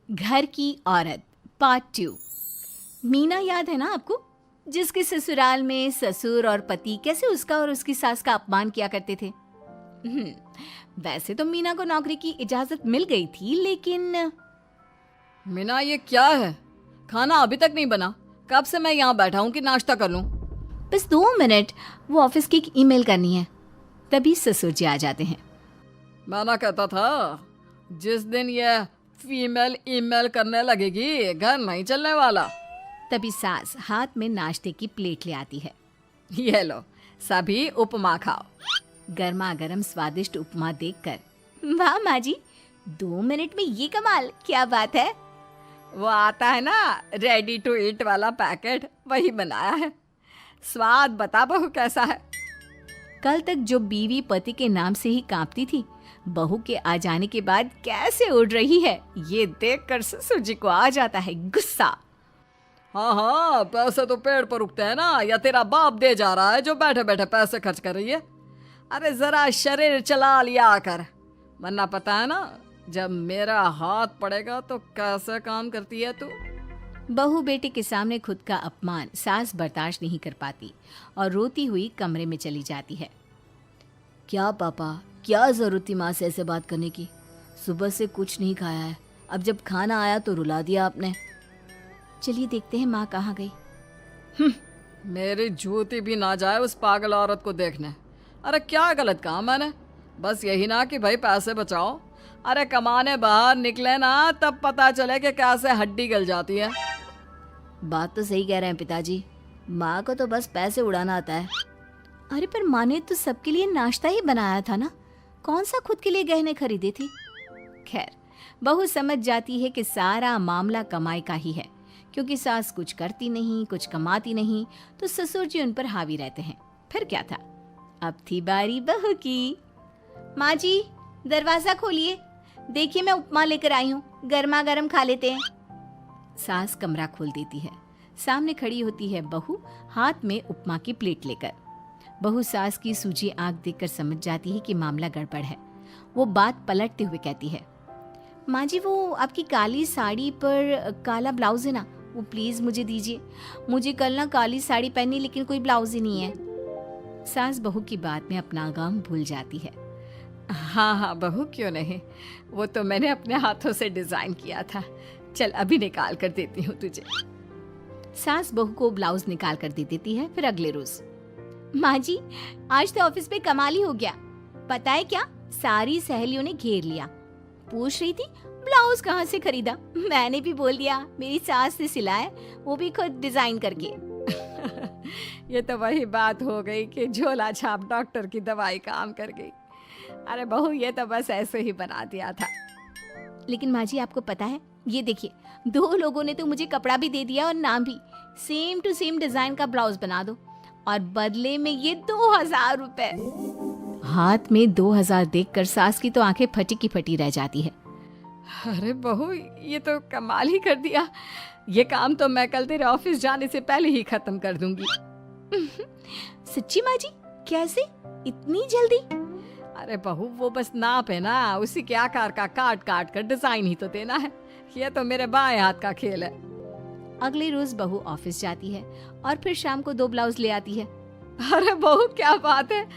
घर की औरत पार्ट 2। मीना याद है ना आपको, जिसके ससुराल में ससुर और पति कैसे उसका और उसकी सास का अपमान किया करते थे। वैसे तो मीना को नौकरी की इजाजत मिल गई थी, लेकिन मीना, ये क्या है? खाना अभी तक नहीं बना। कब से मैं यहाँ बैठा हूँ कि नाश्ता कर लूँ। बस 2 मिनट, वो ऑफिस की एक ईमेल करनी है। तभी ससुर जी आ जाते हैं। मैं ना कहता था, जिस दिन ये फीमेल ईमेल करने लगेगी घर नहीं चलने वाला। तभी सास हाथ में नाश्ते की प्लेट ले आती है। ये लो, सभी उपमा खाओ। गर्मा गर्म स्वादिष्ट उपमा देखकर वाह माँ जी, 2 मिनट में ये कमाल, क्या बात है। वो आता है ना रेडी टू ईट वाला पैकेट, वही बनाया है। स्वाद बता बहू कैसा है। कल तक जो बीवी पति के नाम से ही कांपती थी, बहू के आ जाने के बाद कैसे उड़ रही है, ये देखकर ससुर जी को आ जाता है गुस्सा। हाँ हाँ, पैसे तो पेड़ पर उगते हैं ना, या तेरा बाप दे जा रहा है जो बैठे बैठे पैसे खर्च कर रही है। अरे जरा शरीर चला लिया कर, वरना पता है ना जब मेरा हाथ पड़ेगा तो कैसे काम करती है तू। बहू बेटे के सामने खुद का अपमान सास बर्दाश्त नहीं कर पाती और रोती हुई कमरे में चली जाती है। क्या पापा, क्या जरूरत थी माँ से ऐसे बात करने की? सुबह से कुछ नहीं खाया है, अब जब खाना आया तो रुला दिया आपने। चलिए देखते हैं माँ कहाँ गई। मेरी जूती भी ना जाए उस पागल औरत को देखने। अरे क्या गलत काम मैंने? बस यही ना कि भाई पैसे बचाओ। अरे कमाने बाहर निकले ना, तब पता चले कि कैसे हड्डी गल जाती है। बात तो सही कह रहे हैं पिताजी, माँ को तो बस पैसे उड़ाना आता है। अरे पर माँ ने तो सबके लिए नाश्ता ही बनाया था ना, कौन सा खुद के लिए गहने खरीदे थे। खैर, बहू समझ जाती है कि सारा मामला कमाई का ही है, क्योंकि सास कुछ करती नहीं, कुछ कमाती नहीं, तो ससुर जी उन पर हावी रहते हैं। फिर क्या था, अब थी बारी बहू की। माँ जी, दरवाजा खोलिए, देखिए मैं उपमा लेकर आई हूँ, गर्मा गर्म खा लेते हैं। सास कमरा खोल देती है। सामने खड़ी होती है बहू, हाथ में उपमा की प्लेट लेकर। बहू सास की सूजी आंख देखकर समझ जाती है कि मामला गड़बड़ है। वो बात पलटते हुए कहती है, माँ जी वो आपकी काली साड़ी पर काला ब्लाउज है ना, वो प्लीज मुझे दीजिए। मुझे कल ना काली साड़ी पहनी, लेकिन कोई ब्लाउज ही नहीं है। सास बहू की बात में अपना गम भूल जाती है। हाँ हाँ बहू, क्यों नहीं, वो तो मैंने अपने हाथों से डिजाइन किया था। चल अभी निकाल कर देती हूँ तुझे। सास बहू को ब्लाउज निकाल कर दे देती है। फिर अगले रोज, माँ जी आज तो ऑफिस में कमाल ही हो गया। पता है क्या, सारी सहेलियों ने घेर लिया, पूछ रही थी ब्लाउज कहाँ से खरीदा। मैंने भी बोल दिया मेरी सास ने सिलाया, वो भी खुद डिजाइन करके। ये तो वही बात हो गई कि झोला छाप डॉक्टर की दवाई काम कर गई। अरे बहू, ये तो बस ऐसे ही बना दिया था। लेकिन माँ जी आपको पता है, ये देखिए 2 लोगों ने तो मुझे कपड़ा भी दे दिया और नाम भी, सेम टू सेम डिजाइन का ब्लाउज बना दो, और बदले में ये 2000 रुपए। हाथ में 2000 देखकर सास की तो आंखें फटी की फटी रह जाती है। अरे बहू, ये तो कमाल ही कर दिया। ये काम तो मैं कल तेरे ऑफिस जाने से पहले ही खत्म कर दूंगी। सच्ची माँ जी, कैसे इतनी जल्दी? अरे बहू, वो बस नाप है ना, उसी के आकार का काट काट कर डिजाइन ही तो देना है। ये तो मेरे बाएं हाथ का खेल है। अगले रोज बहू ऑफिस जाती है और फिर शाम को 2 ब्लाउज ले आती है। अरे बहू, क्या बात है,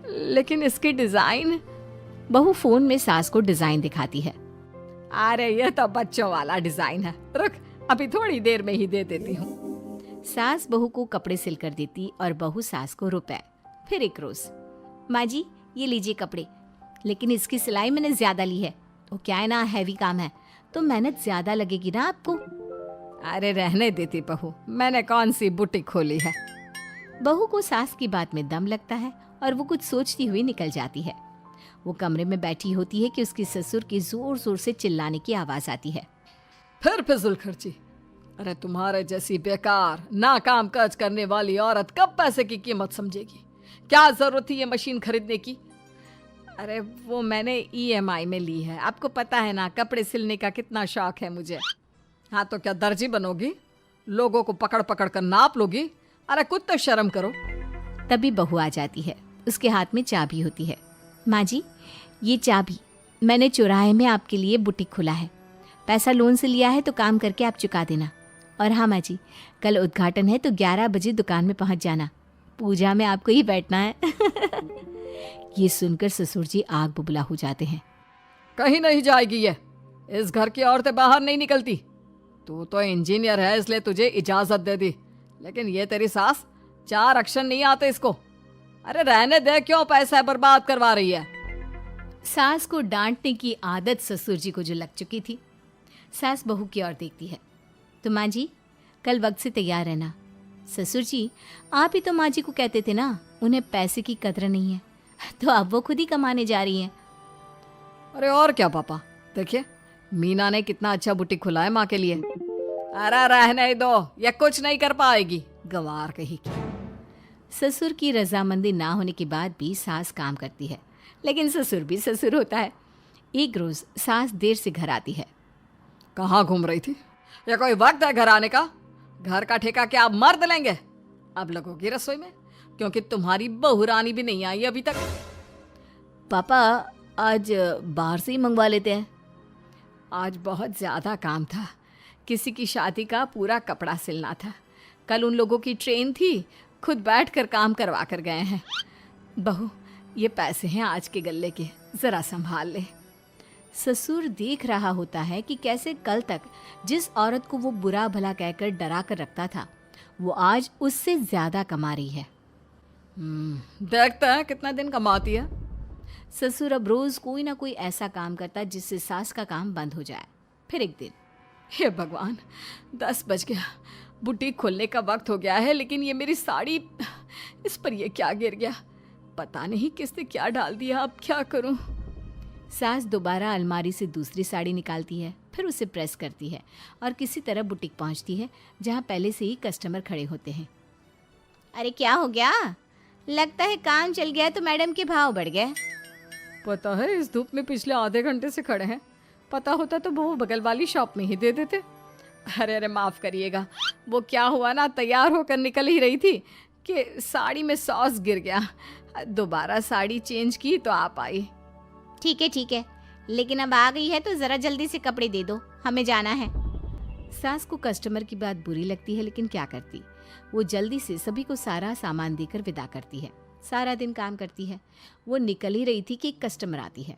लेकिन इसकी डिजाइन। बहू फोन में सास को डिजाइन दिखाती है। अरे ये तो बच्चों वाला डिजाइन है, रुक अभी थोड़ी देर में ही दे देती हूँ। सास बहू को कपड़े सिल कर देती और बहू सास को रुपए। फिर एक रोज, माँ जी ये लीजिए कपड़े, लेकिन इसकी सिलाई मैंने ज्यादा ली है। वो क्या है ना, हैवी काम है, तो मेहनत ज्यादा लगेगी ना आपको। अरे रहने देती बहू, मैंने कौन सी बुटीक खोली है। बहू को सास की बात में दम लगता है और वो कुछ सोचती हुई निकल जाती है। वो कमरे में बैठी होती है कि उसके ससुर की जोर जोर से चिल्लाने की आवाज आती है। फिर फिजूल खर्ची। अरे तुम्हारे जैसी बेकार नाकाम काज करने वाली औरत कब पैसे की कीमत समझेगी? क्या जरूरत थी ये मशीन खरीदने की? अरे वो मैंने EMI में ली है, आपको पता है ना कपड़े सिलने का कितना शौक है मुझे। हाँ तो क्या दर्जी बनोगी? लोगों को पकड़ पकड़ कर नाप लोगी? अरे कुछ तो शर्म करो। तभी बहू आ जाती है, उसके हाथ में चाबी होती है। माँ जी ये चाबी, मैंने चौराहे में आपके लिए बुटीक खोला है, पैसा लोन से लिया है तो काम करके आप चुका देना। और हाँ माँ जी, कल उद्घाटन है तो 11 बजे दुकान में पहुँच जाना। पूजा में आपको ही बैठना है। ये सुनकर ससुर जी आग बुबला हो जाते हैं। कहीं नहीं जाएगी ये, इस घर की औरतें बाहर नहीं निकलती। तू तो इंजीनियर है इसलिए तुझे इजाजत दे दी, लेकिन ये तेरी सास 4 अक्षर नहीं आते इसको। अरे रहने दे, क्यों पैसा बर्बाद करवा रही है। सास को डांटने की आदत ससुर जी को जो लग चुकी थी। सास बहू की ओर देखती है। तो माँ जी, कल वक्त से तैयार रहना। ससुर जी, आप ही तो माँ जी को कहते थे ना उन्हें पैसे की कदर नहीं है, तो अब वो खुद ही कमाने जा रही हैं। अरे और क्या पापा, देखिए मीना ने कितना अच्छा बुटीक खुला है माँ के लिए। अरे रहने ही दो, ये कुछ नहीं कर पाएगी, गंवार कही की। ससुर की रजामंदी ना होने के बाद भी सास काम करती है, लेकिन ससुर भी ससुर होता है। एक रोज सास देर से घर आती है। कहाँ घूम रही थी? ये कोई वक्त है घर आने का? घर का ठेका क्या आप मर्द लेंगे? अब लगोगी रसोई में, क्योंकि तुम्हारी बहू रानी भी नहीं आई अभी तक। पापा, आज बाहर से ही मंगवा लेते हैं। आज बहुत ज़्यादा काम था, किसी की शादी का पूरा कपड़ा सिलना था। कल उन लोगों की ट्रेन थी, खुद बैठ कर काम करवा कर गए हैं। बहू, ये पैसे हैं आज के गल्ले के, ज़रा संभाल ले। ससुर देख रहा होता है कि कैसे कल तक जिस औरत को वो बुरा भला कहकर डरा कर रखता था, वो आज उससे ज़्यादा कमा रही है। देखते हैं कितना दिन कमाती है। ससुर अब रोज़ कोई ना कोई ऐसा काम करता जिससे सास का काम बंद हो जाए। फिर एक दिन, हे भगवान, 10 बज गया, बुटीक खोलने का वक्त हो गया है, लेकिन ये मेरी साड़ी, इस पर ये क्या गिर गया? पता नहीं किसने क्या डाल दिया, अब क्या करूं? सास दोबारा अलमारी से दूसरी साड़ी निकालती है, फिर उसे प्रेस करती है और किसी तरह बुटीक पहुंचती है, जहां पहले से ही कस्टमर खड़े होते हैं। अरे क्या हो गया? लगता है काम चल गया तो मैडम के भाव बढ़ गए। पता है, इस धूप में पिछले आधे घंटे से खड़े हैं। पता होता तो वो बगल वाली शॉप में ही दे देते। अरे माफ़ करिएगा, वो क्या हुआ ना, तैयार होकर निकल ही रही थी कि साड़ी में सॉस गिर गया। दोबारा साड़ी चेंज की तो आप आई। ठीक है, लेकिन अब आ गई है तो ज़रा जल्दी से कपड़े दे दो, हमें जाना है। सास को कस्टमर की बात बुरी लगती है, लेकिन क्या करती, वो जल्दी से सभी को सारा सामान देकर विदा करती है। सारा दिन काम करती है। वो निकल ही रही थी कि एक कस्टमर आती है।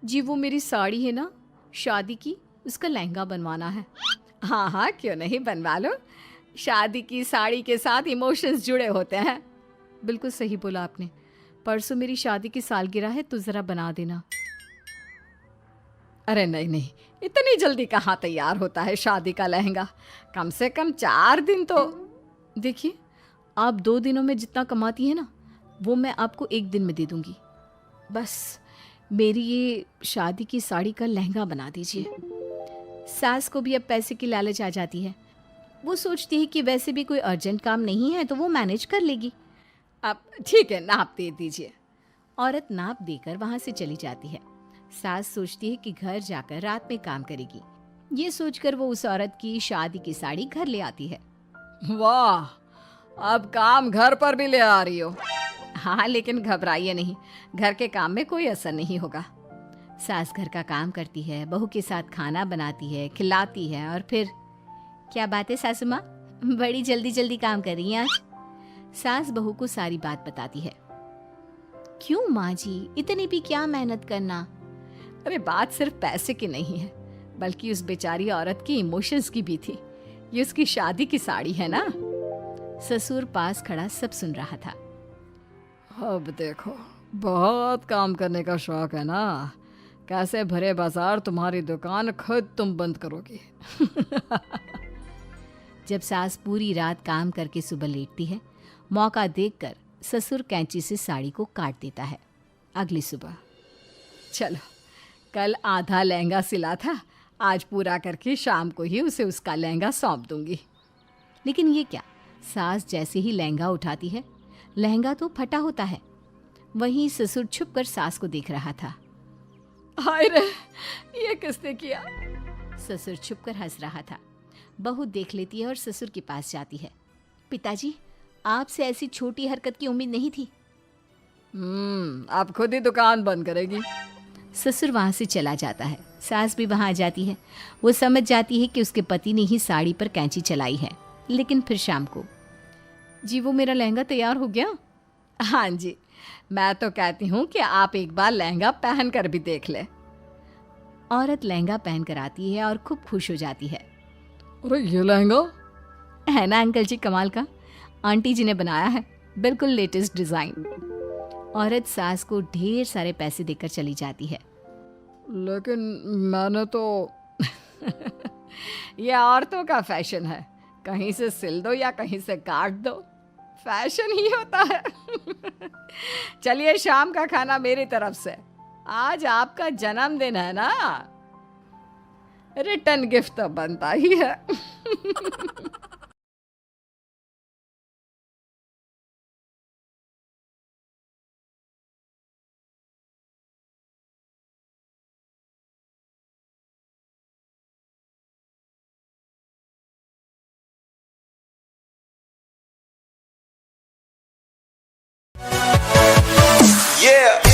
जी, वो मेरी साड़ी है ना शादी की, उसका लहंगा बनवाना है। हाँ हाँ, क्यों नहीं, बनवा लो। शादी की साड़ी के साथ इमोशंस जुड़े होते हैं। बिल्कुल सही बोला आपने। परसों मेरी शादी की सालगिरह है, तो ज़रा बना देना। अरे नहीं, इतनी जल्दी कहाँ तैयार होता है शादी का लहंगा? कम से कम 4 दिन तो। देखिए, आप 2 दिनों में जितना कमाती है ना, वो मैं आपको 1 दिन में दे दूंगी। बस मेरी ये शादी की साड़ी का लहंगा बना दीजिए। सास को भी अब पैसे की लालच आ जाती है। वो सोचती है कि वैसे भी कोई अर्जेंट काम नहीं है तो वो मैनेज कर लेगी। अब ठीक है, नाप दे दीजिए। औरत नाप देकर वहाँ से चली जाती है। सास सोचती है कि घर जाकर रात में काम करेगी। ये सोचकर वो उस औरत की शादी की साड़ी घर ले आती है। वाह, अब काम घर पर भी ले आ रही हो। हाँ, लेकिन घबराइए नहीं, घर के काम में कोई असर नहीं होगा। सास घर का काम करती है, बहू के साथ खाना बनाती है, खिलाती है, और फिर क्या बात है सासू माँ, बड़ी जल्दी जल्दी काम कर रही हैं आज। सास बहू को सारी बात बताती है। क्यों माँ जी, इतनी भी क्या मेहनत करना? अरे बात सिर्फ पैसे की नहीं है, बल्कि उस बेचारी औरत की इमोशंस की भी थी। ये उसकी शादी की साड़ी है ना। ससुर पास खड़ा सब सुन रहा था। अब देखो, बहुत काम करने का शौक है ना, कैसे भरे बाजार तुम्हारी दुकान खुद तुम बंद करोगी। जब सास पूरी रात काम करके सुबह लेटती है, मौका देखकर ससुर कैंची से साड़ी को काट देता है। अगली सुबह, चलो, कल आधा लहंगा सिला था, आज पूरा करके शाम को ही उसे उसका लहंगा सौंप दूंगी। लेकिन ये क्या, सास जैसे ही लहंगा उठाती है, लहंगा तो फटा होता है। वहीं ससुर छुपकर सास को देख रहा था। हाय रे, ये किसने किया? ससुर छुपकर हंस रहा था। बहू देख लेती है और ससुर के पास जाती है। पिताजी, आपसे ऐसी छोटी हरकत की उम्मीद नहीं थी। आप खुद ही दुकान बंद करेगी। ससुर वहां से चला जाता है। सास भी वहाँ आ जाती है। वो समझ जाती है कि उसके पति ने ही साड़ी पर कैंची चलाई है। लेकिन फिर शाम को, जी वो मेरा लहंगा तैयार हो गया? हाँ जी, मैं तो कहती हूँ कि आप एक बार लहंगा पहन कर भी देख ले। औरत लहंगा पहन कर आती है और खूब खुश हो जाती है। अरे ये लहंगा है ना अंकल जी कमाल का, आंटी जी ने बनाया है, बिल्कुल लेटेस्ट डिज़ाइन। औरत सास को ढेर सारे पैसे देकर चली जाती है। लेकिन मैंने तो ये औरतों का फैशन है, कहीं से सिल दो या कहीं से काट दो, फैशन ही होता है। चलिए शाम का खाना मेरी तरफ से, आज आपका जन्मदिन है ना, रिटर्न गिफ्ट तो बनता ही है। Yeah.